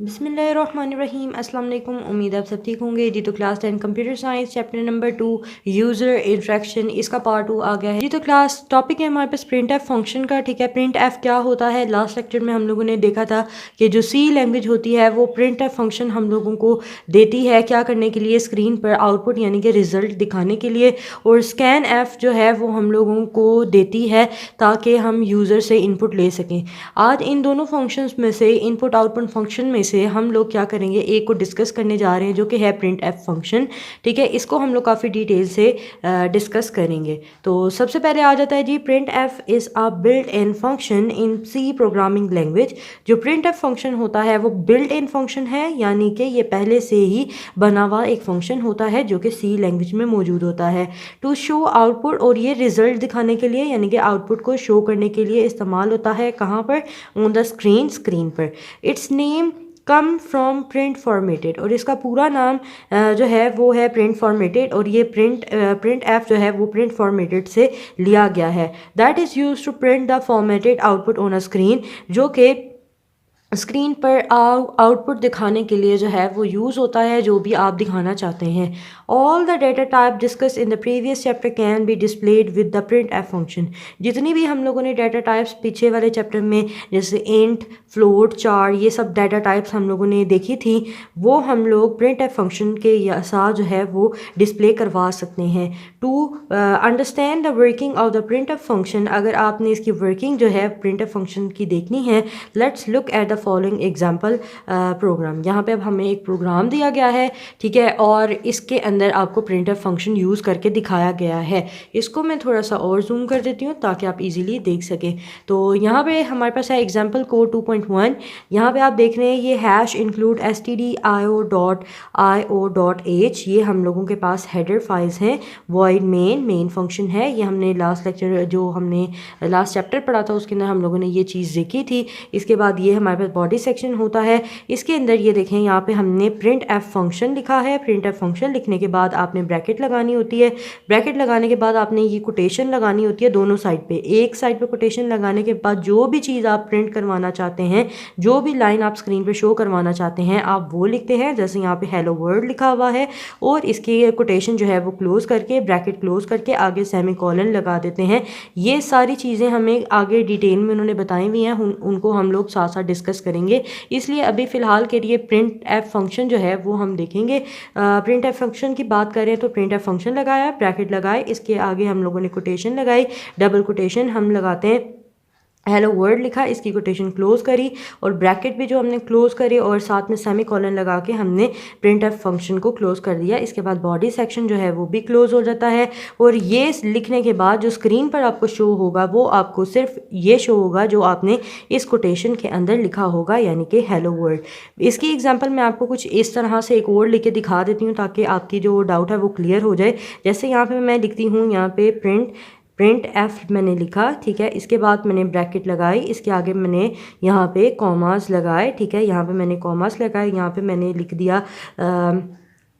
बिस्मिल्लाहिर्रहमानिर्रहीम अस्सलाम वालेकुम। उम्मीद आप सब ठीक होंगे जी। तो class 10 computer science chapter number 2 user interaction, इसका पार्ट 2 आ गया है जी। तो क्लास टॉपिक है हमारे पास प्रिंट एफ फंक्शन का। ठीक है, प्रिंट एफ क्या होता है? लास्ट लेक्चर में हम लोगों ने देखा था कि जो सी लैंग्वेज होती है वो प्रिंट एफ फंक्शन हम लोगों को देती है क्या करने के लिए? स्क्रीन पर आउटपुट यानी कि रिजल्ट दिखाने के लिए। और स्कैन एफ जो है वो हम लोगों को देती है ताकि हम यूज़र से इनपुट ले सकें। आज इन दोनों फंक्शंस में से, इनपुट आउटपुट फंक्शन में से हम लोग क्या करेंगे, एक को डिस्कस करने जा रहे हैं जो कि है प्रिंट एफ फंक्शन। ठीक है, इसको हम लोग काफ़ी डिटेल से डिस्कस करेंगे। तो सबसे पहले आ जाता है जी, print f is a built in function in C programming language. जो प्रिंट एफ फंक्शन होता है वो बिल्ट इन फंक्शन है, यानी कि ये पहले से ही बना हुआ एक फंक्शन होता है जो कि सी लैंग्वेज में मौजूद होता है। टू शो आउटपुट, और ये रिजल्ट दिखाने के लिए यानी कि आउटपुट को शो करने के लिए इस्तेमाल होता है। कहाँ पर? ऑन द स्क्रीन पर। It's name come from print formatted, और इसका पूरा नाम जो है वो है प्रिंट फॉर्मेटेड, और ये प्रिंट एफ जो है वो प्रिंट फॉर्मेटेड से लिया गया है। That is use to print the formatted output on a screen, जो कि स्क्रीन पर आउटपुट दिखाने के लिए जो है वो यूज़ होता है जो भी आप दिखाना चाहते हैं। All the data type discuss in the previous chapter can be displayed with the print f function. जितनी भी हम लोगों ने डेटा टाइप्स पीछे वाले चैप्टर में, जैसे इंट, फ्लोट, चार, ये सब डेटा टाइप्स हम लोगों ने देखी थी, वो हम लोग प्रिंट एफ फंक्शन के साथ जो है वो डिस्प्ले करवा सकते हैं। To understand the working of the print f function, अगर आपने इसकी वर्किंग जो है प्रिंट एफ फंक्शन की देखनी है, let's look at the following example program. यहाँ पे अब हमें एक प्रोग्राम दिया गया है, ठीक है, और इसके अंदर आपको प्रिंट एफ फंक्शन यूज़ करके दिखाया गया है। इसको मैं थोड़ा सा और जूम कर देती हूँ ताकि आप इजीली देख सकें। तो यहाँ पे हमारे पास है एग्जाम्पल कोड 2.1। यहाँ पे आप देख रहे हैं ये हैश इंक्लूड stdio.io.h, ये हम लोगों के पास हेडर फाइल्स हैं। वॉइड मेन फंक्शन है, ये हमने लास्ट लेक्चर जो हमने लास्ट चैप्टर पढ़ा था उसके अंदर हम लोगों ने ये चीज़ देखी थी। इसके बाद ये हमारे पास बॉडी सेक्शन होता है। इसके अंदर ये देखें, यहाँ पे हमने प्रिंट एफ फंक्शन लिखा है। प्रिंट एफ फंक्शन लिखने के बाद आपने ब्रैकेट लगानी होती है। ब्रैकेट लगाने के बाद आपने ये कोटेशन लगानी होती है दोनों साइड पे। एक साइड पे कोटेशन लगाने के बाद जो भी चीज़ आप प्रिंट करवाना चाहते हैं, जो भी लाइन आप स्क्रीन पे शो करवाना चाहते हैं, आप वो लिखते हैं। जैसे यहाँ पे हेलो वर्ल्ड लिखा हुआ है, और इसकी कोटेशन जो है वो क्लोज करके, ब्रैकेट क्लोज करके आगे सेमी कॉलन लगा देते हैं। ये सारी चीज़ें हमें आगे डिटेल में उन्होंने बताई हुई हैं, उनको हम लोग साथ साथ डिस्कस करेंगे। इसलिए अभी फ़िलहाल के लिए प्रिंट एफ फंक्शन जो है वो हम देखेंगे। प्रिंट एफ फंक्शन की बात करें तो प्रिंट एफ फंक्शन लगाया, ब्रैकेट लगाए, इसके आगे हम लोगों ने कोटेशन लगाई, डबल कोटेशन हम लगाते हैं, हेलो वर्ड लिखा, इसकी कोटेशन क्लोज करी, और ब्रैकेट भी जो हमने क्लोज करी, और साथ में सेमी कॉलन लगा के हमने प्रिंट एफ फंक्शन को क्लोज कर दिया। इसके बाद बॉडी सेक्शन जो है वो भी क्लोज हो जाता है। और ये लिखने के बाद जो स्क्रीन पर आपको शो होगा वो आपको सिर्फ ये शो होगा जो आपने इस कोटेशन के अंदर लिखा होगा, यानी कि हेलो वर्ड। इसकी एग्जाम्पल मैं आपको कुछ इस तरह से एक और लिख के दिखा देती हूँ ताकि आपकी जो डाउट है वो क्लियर हो जाए। जैसे यहाँ पे मैं लिखती हूँ, यहाँ पे प्रिंट एफ मैंने लिखा, ठीक है, इसके बाद मैंने ब्रैकेट लगाई, इसके आगे मैंने यहाँ पे कॉमास लगाए, ठीक है, यहाँ पे मैंने कॉमास लगाए, यहाँ पे मैंने लिख दिया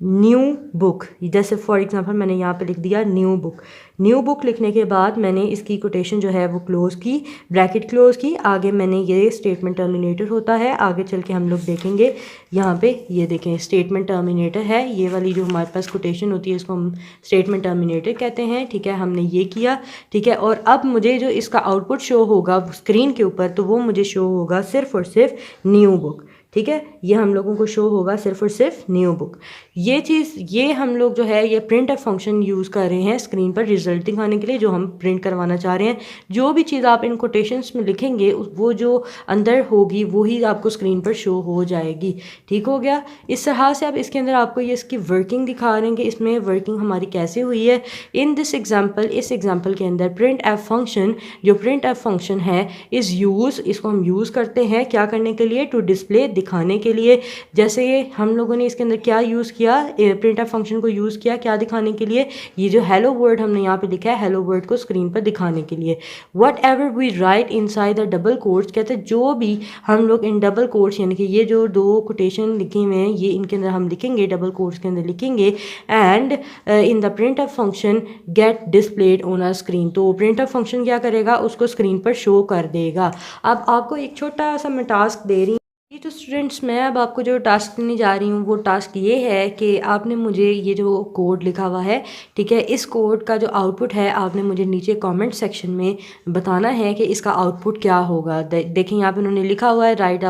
न्यू बुक। जैसे फॉर एग्जांपल मैंने यहाँ पे लिख दिया न्यू बुक। न्यू बुक लिखने के बाद मैंने इसकी कोटेशन जो है वो क्लोज़ की, ब्रैकेट क्लोज़ की, आगे मैंने ये स्टेटमेंट टर्मिनेटर होता है, आगे चल के हम लोग देखेंगे। यहाँ पे ये देखें स्टेटमेंट टर्मिनेटर है, ये वाली जो हमारे पास कोटेशन होती है इसको हम स्टेटमेंट टर्मिनेटर कहते हैं, ठीक है, हमने ये किया, ठीक है। और अब मुझे जो इसका आउटपुट शो होगा स्क्रीन के ऊपर, तो वो मुझे शो होगा सिर्फ और सिर्फ न्यू बुक, ठीक है, ये हम लोगों को शो होगा सिर्फ और सिर्फ न्यू बुक। ये चीज़, ये हम लोग जो है ये प्रिंट एफ फंक्शन यूज़ कर रहे हैं स्क्रीन पर रिजल्ट दिखाने के लिए, जो हम प्रिंट करवाना चाह रहे हैं। जो भी चीज़ आप इन कोटेशंस में लिखेंगे वो जो अंदर होगी वही आपको स्क्रीन पर शो हो जाएगी। ठीक हो गया। इस तरह से अब इसके अंदर आपको ये इसकी वर्किंग दिखा रहे हैं कि इसमें वर्किंग हमारी कैसे हुई है। इन दिस एग्जाम्पल, इस एग्जाम्पल के अंदर प्रिंट एफ फंक्शन, जो प्रिंट एफ फंक्शन है इज़ यूज़, इसको हम यूज़ करते हैं क्या करने के लिए? टू डिस्प्ले, दिखाने के लिए। जैसे हम लोगों ने इसके अंदर क्या यूज़ किया, प्रिंट एफ फंक्शन को यूज़ किया क्या दिखाने के लिए? ये जो हेलो वर्ड हमने यहाँ पे लिखा है, हेलो वर्ड को स्क्रीन पर दिखाने के लिए। Whatever we write inside the double quotes, कहते हैं जो भी हम लोग इन डबल कोट्स, यानी कि ये जो दो कोटेशन लिखे हुए हैं ये इनके अंदर हम लिखेंगे, डबल कोट्स के अंदर लिखेंगे, and in the print f function get displayed on a screen. तो प्रिंट एफ फंक्शन क्या करेगा? उसको स्क्रीन पर शो कर देगा। अब आपको एक छोटा सा मैं टास्क दे रही हूँ, ये तो स्टूडेंट्स मैं अब आपको जो टास्क देने जा रही हूँ वो टास्क ये है कि आपने मुझे ये जो कोड लिखा हुआ है, ठीक है, इस कोड का जो आउटपुट है आपने मुझे नीचे कमेंट सेक्शन में बताना है कि इसका आउटपुट क्या होगा। देखें यहाँ पे उन्होंने लिखा हुआ है write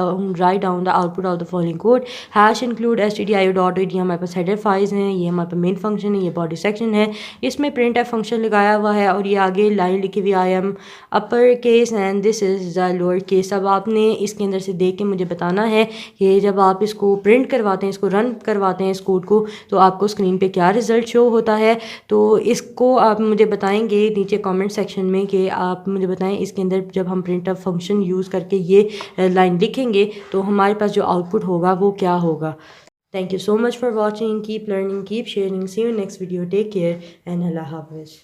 down the output of the following code hash include stdio.out। ये हमारे पास हेडर फाइल्स हैं, ये हमारे पास मेन फंक्शन है, ये बॉडी सेक्शन है, इसमें प्रिंट एफ फंक्शन लगाया हुआ है और ये आगे लाइन लिखी हुई I am upper case and this is the lower case. अब आपने इसके अंदर से देख के मुझे बताना है कि जब आप इसको प्रिंट करवाते हैं, इसको रन करवाते हैं इस कोड को, तो आपको स्क्रीन पे क्या रिज़ल्ट शो होता है। तो इसको आप मुझे बताएंगे नीचे कमेंट सेक्शन में कि आप मुझे बताएं इसके अंदर जब हम प्रिंट अप फंक्शन यूज़ करके ये लाइन लिखेंगे तो हमारे पास जो आउटपुट होगा वो क्या होगा। Thank you so much for watching, keep learning, keep sharing, see you next video, take care and अल्लाह हाफिज़।